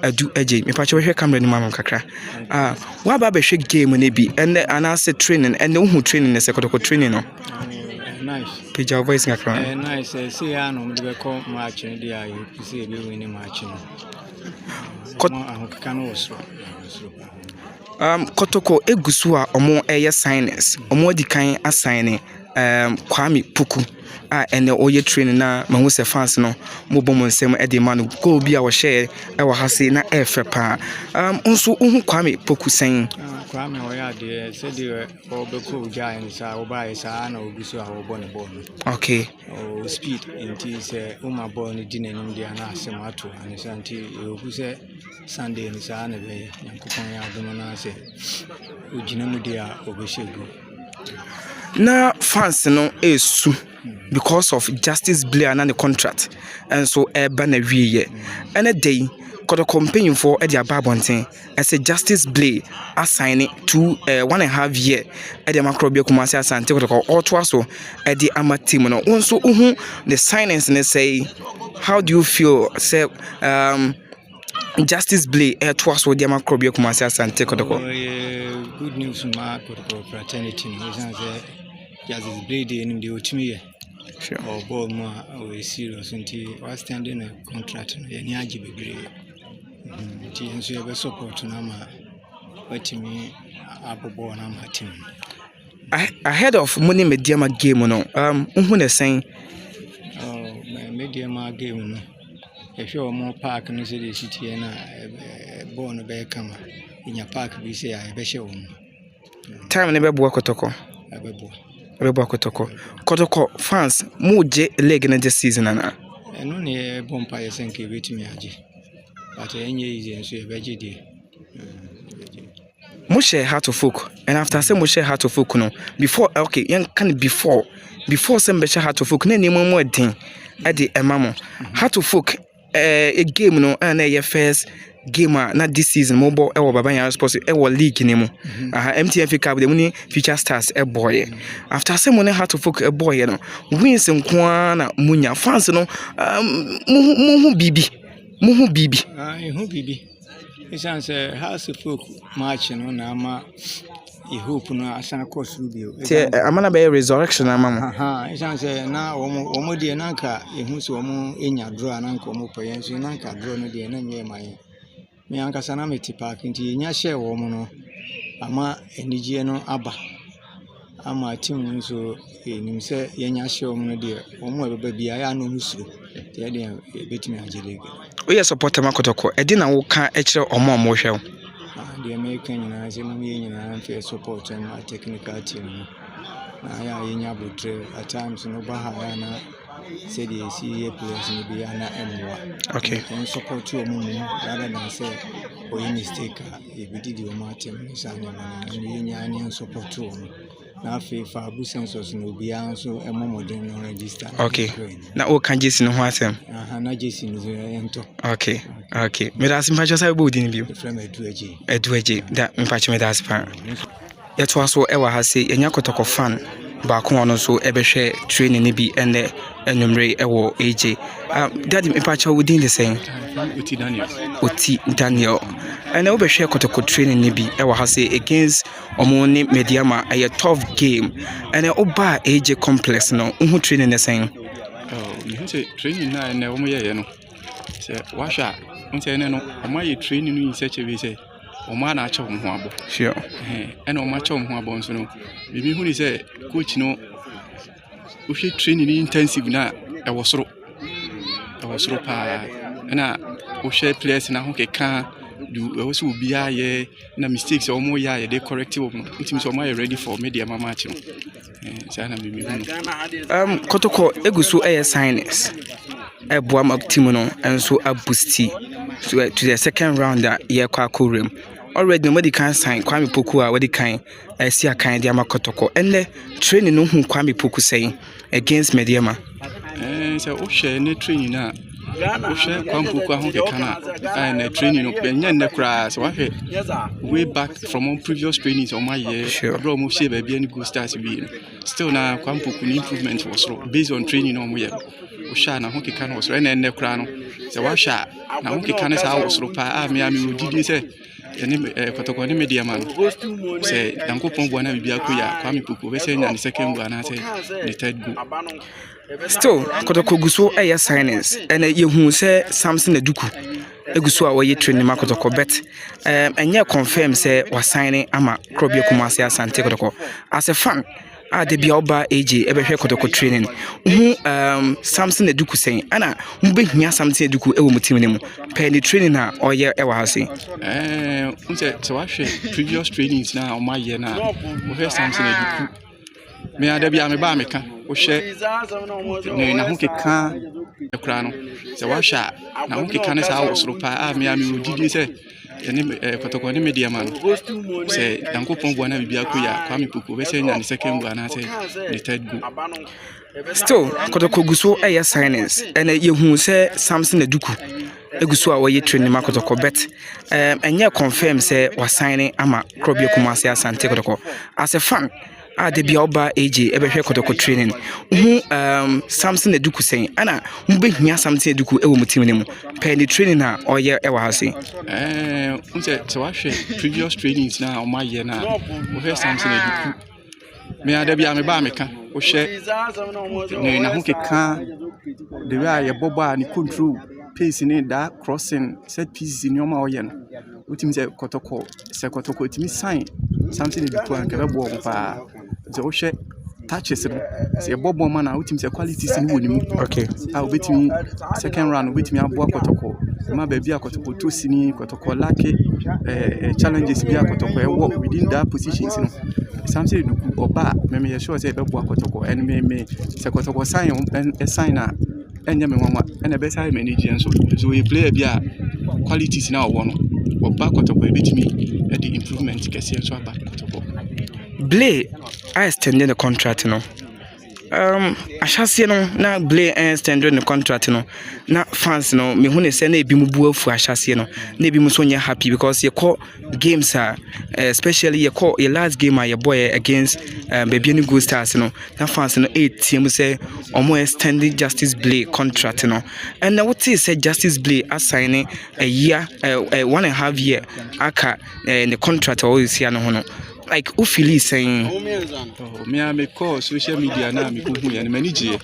adu eje me pa che hwe camera ni mam kakra wa ba be hwe game ne bi and anase training and who training ne se kotoko training no nice page your voice kakra nice say ya no me be come match ne dia you see be win match no ahokaka no osro kotoko egusu a omo eye signers omo di kan assign Kwame Puku and the oye training na mahu se fans no mo bom nsem e de ma no go bi a wo share e wo hase na e fe pa nso uhu Kwame Puku sen Kwame o ya de se de o be ko ja en sa o ba isa na ogusu a wo bo ne bo no okay o speed enti se o ma bo ne di nanim dia na asem ato ani santi oguse Sunday ni sa na be yankopon ya do na se o gina mu dia o be shegu na fans no esu because of Justice Blair and the contract and so bana wiye and a day kodo campaign for e dia babonten as a Justice Blair assigning to 1.5 year e dia makrobia kumase asante kodo auto so e di amatim no onso uhu the silence ne say how do you feel say Justice Blair twas with the makrobia kumase asante kodo good news ma kodo fraternity no say Justice Blair dey in the otimi sure or ball more we serious until was standing a contract no any agi bebre ti enso e be support na ma watimi abobo na ma team ahead of money mediama game no who na saying mediama game no if you more park no say the city na ball no be kama inya park bi say e be hye wo time ne be bo kotoko Abebo Kotoko fans muje leg in this season ana eno ne bompa yesenke betimi age but enye easy enso e beje dey mo share heart of folk and after say mo share heart of folk no before okay yan can before say be share heart of folk na ni mo den e de emamo heart of folk a game no na ye first game na this season mo bo e wo Babanya Sports e wo league ni mo MTN Cup de muni Future Stars e boy after say mo ne heart of folk e boy no wins nko na munya fans no mu bibi hu bibi isan say house of folk match no na ama I hope no asana course rubio te amana be resurrection amamo isan say na omo de na nka ehu so omo enya draw na nka omo pay so na nka draw no de na nye man me anka sana meti park nti enya share wo mo no ama enije no aba ama team nso enim se yenya share wo mo no de omo ebeba bia ya no musuro te de betimi agele we support makotoko e di na wo ka e kire omo hwe the American na say mo yenya na support my technical team na ya yenya botre at times no ba ha na say the CA players ni be na emwa okay and support you mo rather than say o you mistake e be di o ma team ni sa na yenya ni support you na fa bu census no be anso emomodin no register okay na o kan jesi no ho asem na jesi no ento okay me da sim pacho sai bodi ni bio from eduaje da me pacho me da spa yeto aso e wa ha se enya kotoko fan ba ko ono so e be hwe training ni bi ene enumre e wo AJ daddy me pacho within the same Oti Daniel and I be hwe kotoko training ni bi e wa ha se against omo ni Mediama a tough game and oba AJ complex no who training the same you say training na na omo ye no say washa unse ne no omo ye training no in such a way say omo na acha ho abo sure and omo acha ho abo nso no bibi hu ni say coach no o hwe training intensive na e wo soro pa na o hwe players na ho keka do also be aye na mistakes omo ya ye dey corrective team so omo ready for media match no sana mimi hu kotoko egusu signers boam up team no and so a boosti to the second round that year kwa kurem already nobody can sign Kwame Puku a we kan see a kind dia makotoko and the training no hu Kwame Puku saying against Mediama so o share ne training na o share Kwame Puku ahun ke kana and training no nya ne kra so way back from on previous trainings on my year bro mo share ba bia ni go start bi still na Kwame Puku improvement was based on training on we wohwɛ na ho keka no wɔ soro ɛna ɛnnɛ koraa no sɛ woahwɛ a na ho keka no saa wɔ soro paa a me wɔdidie sɛ ɛne kɔtɔkɔ ne medeɛ ma no sɛ nyankopɔn boa na biribia kɔ yɛ a Kwame Poku bɛsɛ nya ne second goal anaasɛ ne third goal. Still kɔtɔkɔ gu so ɛyɛ signings ɛna yɛhu sɛ Samson Aduku egu so a wɔyɛ training ma kɔtɔkɔ bet ɛnyɛ confirm sɛ wasign ama Krobia Kumasi Asante kɔtɔkɔ as a fan de bia oba AJ ebehwe kɔtɔkɔ training Samson Aduku sɛn ana mbehia Samson Aduku ɛwɔ mu team ne mu pɛ ne training a ɔyɛ ɛwɔ ha se unse so wahwɛ previous trainings na ɔmayɛ na wohwɛ Samson Aduku me ada bia me ba meka wohwɛ ne na ho keka ekra no sɛ wahwɛ na ho keka ne saa wɔ soro paa a me wɔdidie sɛ ɛne kɔtɔkɔ ne media man sɛ nyankopɔn boa na biribia kɔ yɛ a Kwame Poku bɛsɛ nya ne second goal anaasɛ ne third goal. Still kɔtɔkɔ gu so ɛyɛ signings ɛna yɛhu sɛ Samson Aduku egu so a wɔyɛ training ma kɔtɔkɔ bet ɛnyɛ confirm sɛ wasign ama Krobia Kumasi Asante kɔtɔkɔ as a fan de bia oba AJ ebehwe kɔtɔkɔ training Samson Aduku sɛn ana mbehia Samson Aduku ɛwɔ mu team ne mu pɛ ne training a ɔyɛ ɛwɔ ha se unse so wahwɛ previous trainings na ɔmayɛ na wohwɛ Samson Aduku me ada bia me ba meka wohwɛ ne na ho keka the way a yɛbɔbɔ a ne control pace ne da crossing set pieces in yoma ɔyɛ no wotimi sɛ kɔtɔkɔ timi sign Samson Aduku an kɛbɛ bɔ pa sɛ wohwɛ touches no sɛ yɛbɔbɔ ma na wotimi sɛ qualities ne wɔ ne mu okay a wobɛtimi second round wobɛtimi aboa kɔtɔkɔ ma baabi a kɔtɔkɔ to sini kɔtɔkɔ lake challenges bi a kɔtɔkɔ ɛwɔ within that positions no Samson Aduku ɔba a me yɛ sure sɛ ɛbɛboa kɔtɔkɔ ɛne me sɛ kɔtɔkɔ sign a ɛnyɛ me nwanwa ɛna ɛbɛsa manage nso so we player bi a qualities na ɔwɔ no ɔba kɔtɔkɔ ɛbɛtimi ɛde improvement kɛseɛ nso aba kɔtɔkɔ. Blay I extended the contract no ahyase no na Blay extended the contract no na fans no me hu ne sɛ na ebi mu bu afu ahyase no na ebi mu so nya happy because ye call games especially ye call your last game a ye boy against baby Go Stars no na fans no 8 team say omo extended Justice Blay contract no and na what say Justice Blay assign a year 1.5 year aka the contract always here no ho no like who feel saying me I me call social media na me ko hu ya manage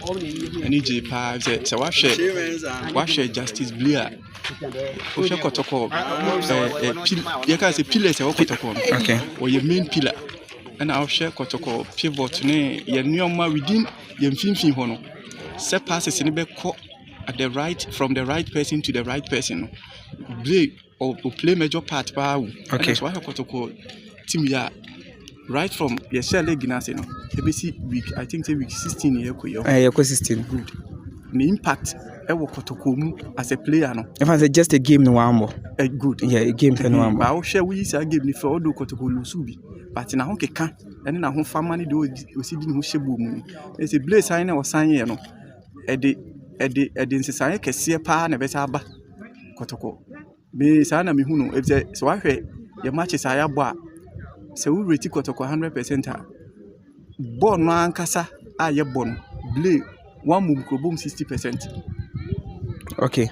pa say wahwɛ Justice Blay a o hwɛ kɔtɔkɔ you can say pillars e kɔtɔkɔ okay or your main pillar and I hwɛ kɔtɔkɔ pivot ne ye nneɔma within ye mfimfin ho no set passes ne be call at the right from the right person to the right person Blay or play major part pa okay so wahwɛ kɔtɔkɔ team ya right from your share leg na say no ebesi week I think say week 16 here ko yo 16 good the impact e wo kɔtɔkɔ mu as a player no if I say just a game no one more good yeah a game no one more ba wo share we say game ni for odo kɔtɔkɔ lusu bi but na ho keka ene na ho fama ne de osidi ne ho hyebo mu e say Blay sign na o sign ye no e de nsesan kɛseɛ pa na bɛsa aba kɔtɔkɔ be sa na me hu no e say so wahwɛ your matches aya bo a se we rate kɔtɔkɔ 100% a ball no ankasa a ye ball no Blay one move ko bom 60%. Okay.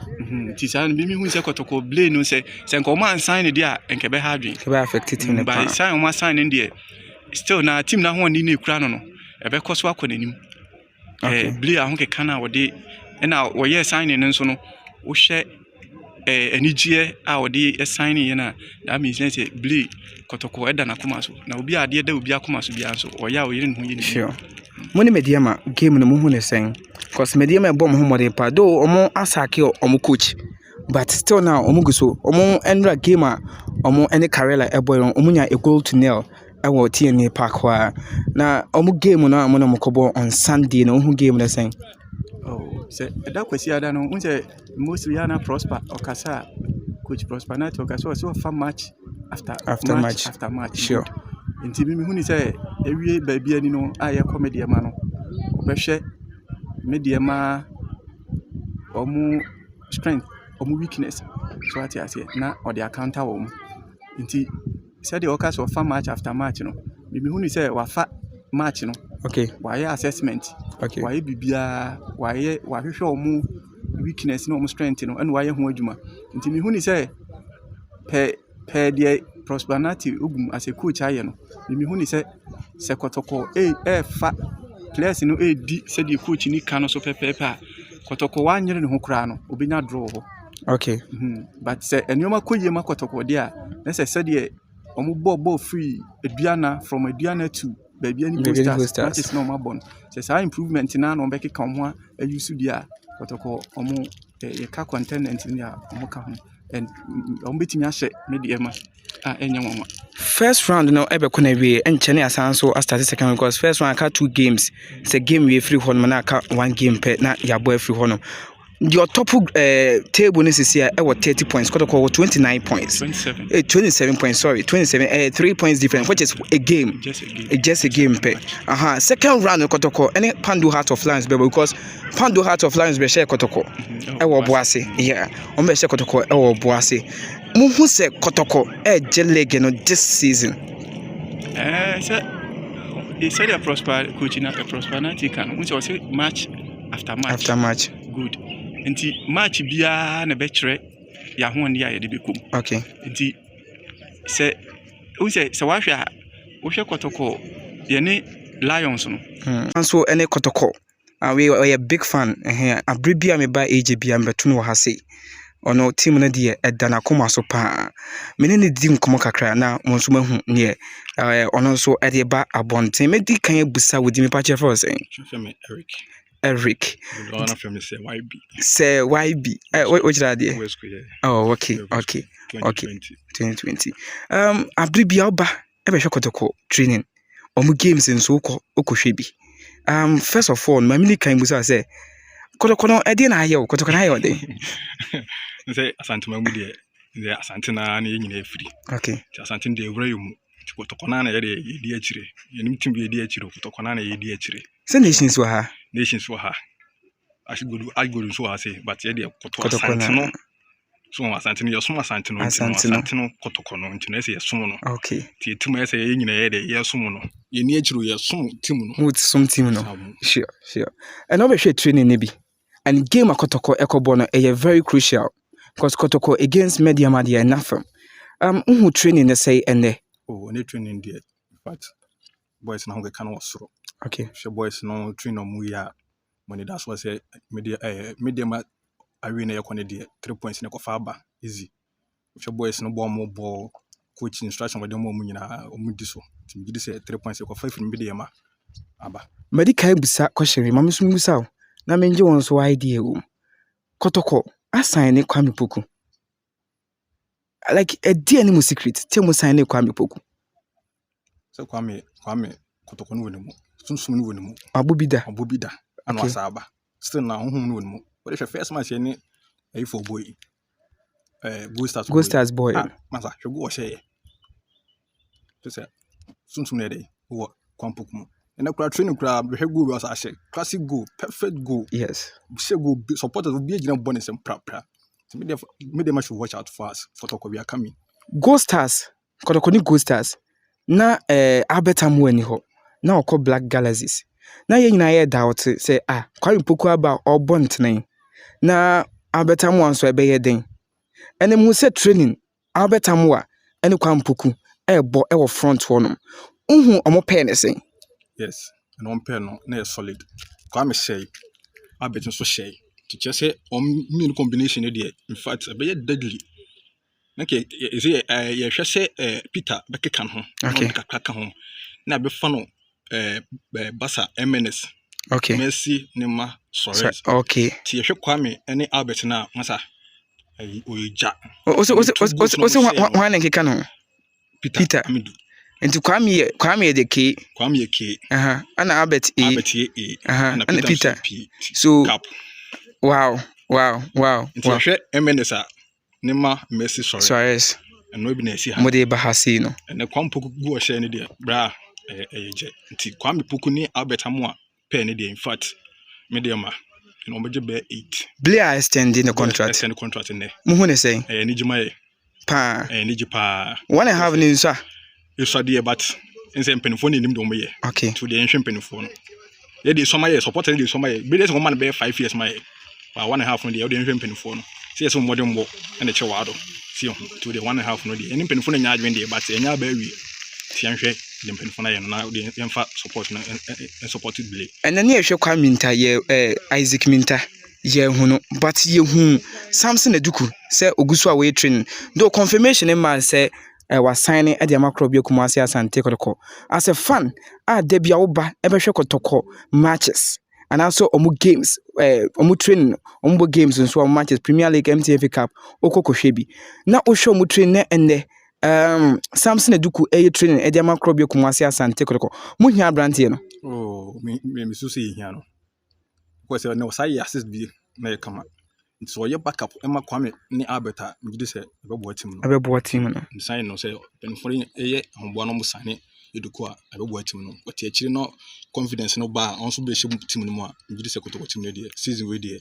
Ti sa me hu se kɔtɔkɔ Blay no se nko man sign ne dia enke be ha dwen ke be affect team ne by sign o sign ne dia still na team na ho ni na ekura no e be kɔso akɔ nanim Blay a ho ke kana wo de na wo ye sign ne nso no wo hwɛ enigie a wo de sign ne na that means say Blay kɔtɔkɔ eda na koma so na obi ade da obi akoma so bia nso wo ya wo yire ne ho ye ni sure money mediama game no mu hu ne sen cause mediama bom ho modern pa do omo asake omo coach but still now omo go so omo endra game a omo any Karela eboy omo nya a goal to nil ewo TNA Park wa na omo game no amono mokobo on Sunday no hu game na sen say that kwesi ada no unse most yana Prosper okasa coach Prosper na to okasa so fa match after match sure nti me hu ni say ewie ba bia ni no aye comedy ma no obehwe media ma omu strength omu weakness so ati ase na or the counter wo nti say the okasa fa match after match no me hu ni say wa fa match no Okay. wayɛ assessment Okay. wayɛ biribiara wahwehwɛ ɔmo weakness na ɔmo strength no ɛna wayɛ ho adwuma nti mehu ni sɛ pɛ deɛ Prosper Nati ogum as a coach ayɛ no mehu ni sɛ kɔtɔkɔ ɛfa players no di sɛdeɛ coach ni ka no so pɛpɛɛpɛ a kɔtɔkɔ wanyere ne ho koraa no obɛnya draw hɔ. Okay. But sɛ nneɛma kɔ yie ma kɔtɔkɔ deɛ a na sɛ sɛdeɛ ɔmo ball free aduana from aduana to baabi ani Gold Stars matches na ɔmo abɔ no sɛ saa improvement na ɔmo bɛkeka ɔmo ayi so deɛ a kɔtɔkɔ ɔmo yɛka contentment ni a ɔmo ka ho and ɔmo bɛtumi ahyɛ media ma a ɛnyɛ nwanwa. First round no ɛbɛkɔ na wie ɛnkyɛ ne asan so start second round because first round aka 2 games sɛ game we free hɔ no na aka 1 game pɛ na yɛabɔ free hɔ no your top table is here 30 points. Kotoko 29 points. 27 points. Sorry, 27. 3 points different, which is a game. Just a game. Second round Kotoko. Any Pandu Heart of Lions, because Pandu Heart of Lions be share Kotoko. Ewo Boase. Yeah. Ombe share Kotoko. Ewo Boase. Muhu se Kotoko. Jelege no this season. He said a Prosper coaching a Prosper Nati can. Which was match after match. Good. Nti match bia na bɛkyerɛ ya ho ne ya yɛde bɛkom. Okay. Nti sɛ wahwɛ a wohwɛ Kotoko yɛne Lions no. So any Kotoko we are a big fan here. Abribia me ba AJB am betu no ha sei. Ono team no de ɛdana koma so pa. Me ne di nkomo kakra na mo nso mahu ne ono nso ɛde ba abonten. Me di kan ebusa wodi me pa che for say. Eric. Say YB. Which radio? Oh, okay. 2020. Abribia oba ebe hwe Kotoko training. Omu games nso okɔhwɛ bi. First of all, my mini kan busa say Kotoko no e dey na aye o Kotoko na aye o dey. Say Asante mamu dey. Dey Asante na nyina afiri. Okay. Asante dey wura yomu. Kotoko na ye dey akire. Yenim tim bi dey akire. Kotoko na ye dey akire. Say nations were ha. Nations were ha. I go so I say, but yeah, Kotoko Asante no. So Asante no, your Asante no, Asante no, Kotoko no, into say sumo no. Okay. Ti tuma say nyina dey ye sumo no. Ye ni akiro ye sumo team no. With some team no. Sure. And over share training nebi. And game Kotoko Ekobo no very crucial because Kotoko against Media Madia enough. Who training they say and there. Oh, any training there. But boys now get can was so. Okay. Sure boys no train no mu ya when that's what say media ma arena ya kone there 3 points na kofa aba easy. Sure boys no ball coach instruction with them mu nyina omu di so. Tim gidi say 3 points kofa fi media ma aba. Medical busa question mama so busa na menje won so idea o. Kotoko assign ne Kwame Poku. Like a dear any secret tell mo sign ne Kwame Poku. So Kwame Kotoko no wonu mu. Sunsun no wonu mu. Abobida. Anu asaba. Still na honhom no wonu mu. But the first match any for boy. Gold Stars boy. Masa hwego wo hye. To say sunsun na dey wo Kwame Poku. And the training crowd, we have goal was a classic goal, perfect goal. Yes. We go supporters will be a bonus and proper. So media should watch out for us. Kotoko we are coming. Gold Stars, Kotoko ni Gold Stars. Na Albert Amu ni ho. Na oko Black Galaxies. Na ye nyina ye doubt say Kwame Poku aba obon tenen. Na Albert Amu anso ebe ye den. Ene mu say training Albert Amu a ene Kwame Poku ebo e wo front honum. Unhu omo pay ne sen. Yes, and one pair no solid. Kwame say, I bet you so say. To just say mean combination there. In fact, a very deadly. Okay, is it you shall say Peter Bekan home. Okay. Kaka home. Now be funnel Basa MNS. Okay. Messi Nema Suarez. Okay. Ti Kwame any Albert na masa. Oija. Also one and Kika no. Peter. Into Kwame the K. Kwame K. And Albert A. And Peter. P. So Cap. Wow. Into MNS Nema Messi Suarez. And no be na see Mode Bahasi no. And the Kwame Poku go share ni there. Bra Nti Kwame Poku ni Albert Amu pay ni there. In fact, mediama and obeje be 8. Blair extending the contract. Extend the contract in there. Muhu ne say. Ni jimaye. Pa. Ni jipa. One have ni sir. You saw there, but nse mpenfo ne nim do mo ye Okay. to the enhwe mpenfo no ye dey soma ye support dey soma ye be dey so man be 5 years ma ye ba 1.5 no dey ye dey enhwe mpenfo no see ye so modern mo na che wado see to the 1.5 no dey eni mpenfo no nya adwen dey but enya ba awie see enhwe the mpenfo na ye no na dey enfa support na support it bele And then ehwe kwa minta ye Isaac Minta ye hu no but ye hu Samson Eduku say ogusu a we training do confirmation man say was signing at the Macrobio Kumasi Asante Kotoko as a fan debia oba ebehwe kotoko matches and also omu games omu training omu games and so matches Premier League MTF Cup okoko hwebi na o show omu training ende Samson Eduku training at the Macrobio Kumasi Asante Kotoko mu hia brante no me so say hia no because no say assist bi na kama so ye backup Emma Kwame ni Alberta me dey say abebo team no sign no say den for ye hombo no musane Eduku a abebo team no but akiri no confidence no ba onso be hye team no mu a me dey say kotoko team no dey season we dey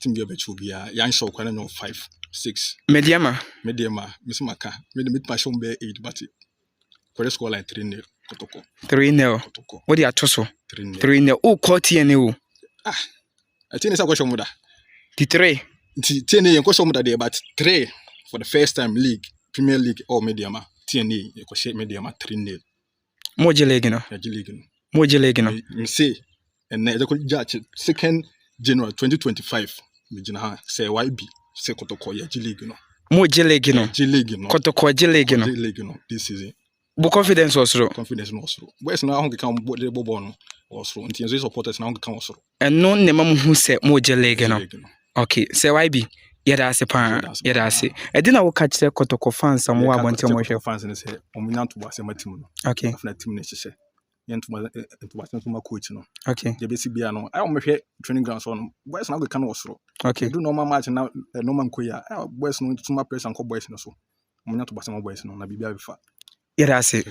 team bi abechu bia yan show kwana no 5 6 Mediama misimaka me dey meet passion be 8 but for score line 3-0 kotoko 3-0 what dey atoso 3-0 o court ene o I think it's a question muda the 3 TNA yen question muda there but 3 for the first time league Premier League or Mediama TNA yen question Mediama 3-0 Moje league no me say and the judge 2nd January 2025 me jina ha say YB say kotoko ya league no Moje league no kotoko league no this season bu confidence was no boys na ho kan bo no osro nti enzo supporters na ho kan osro eno ne mam hu se Moje league no okay say YB yeda ase pa yeda ase edi na wo ka kire kotoko fans am wo abonte mo hwe fans ne say omunya to ba se matim no okay afna team ne hye yen to ba se ma coach no okay je be si bia no ai o mehwe training ground so no boys na go kan osro okay do normal match na normal nkoya boys no to ma press and boys no so omunya to ba se ma boys no na bibia befa yeda ase